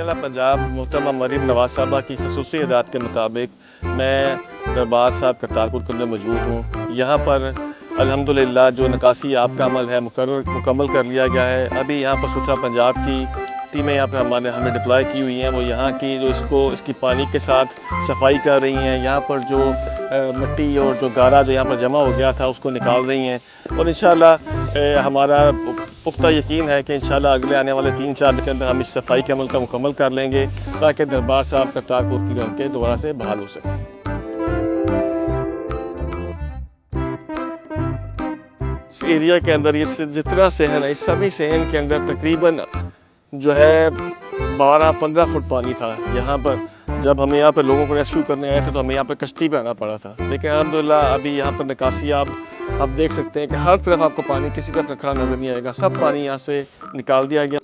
वज़ीर-ए-आला पंजाब मोहतरमा मरीम नवाज़ साहबा की ख़ुसूसी हिदायत के मुताबिक मैं दरबार साहब करतारपुर के अंदर मौजूद हूँ। यहाँ पर अल्हम्दुलिल्लाह जो निकासी आब का अमल है मुकम्मल कर लिया गया है। अभी यहाँ पर सुथरा पंजाब की टीमें यहाँ पर हमें डिप्लॉय की हुई हैं। वो यहाँ की जो इसकी पानी के साथ सफाई कर रही हैं। यहाँ पर जो मिट्टी और जो गारा जो यहाँ पर जमा हो गया था उसको निकाल रही हैं और इंशाअल्लाह हमारा पुख्ता यकीन है कि इंशाअल्लाह अगले आने वाले 3-4 दिन के अंदर हम इस सफाई के अमल का मुकम्मल कर लेंगे ताकि दरबार साहब करतारपुर की रौनकें दोबारा से बहाल हो सकें। इस एरिया के अंदर ये जितना सहन है, इस सभी सहन के अंदर तकरीबन जो है 12-15 फुट पानी था। यहाँ पर जब हमें यहाँ पर लोगों को रेस्क्यू करने आए थे तो हमें यहाँ पर कश्ती पे आना पड़ा था, लेकिन अल्हम्दुलिल्लाह अभी यहाँ पर निकासी आप देख सकते हैं कि हर तरफ आपको पानी किसी तरफ खड़ा नज़र नहीं आएगा। सब पानी यहाँ से निकाल दिया गया।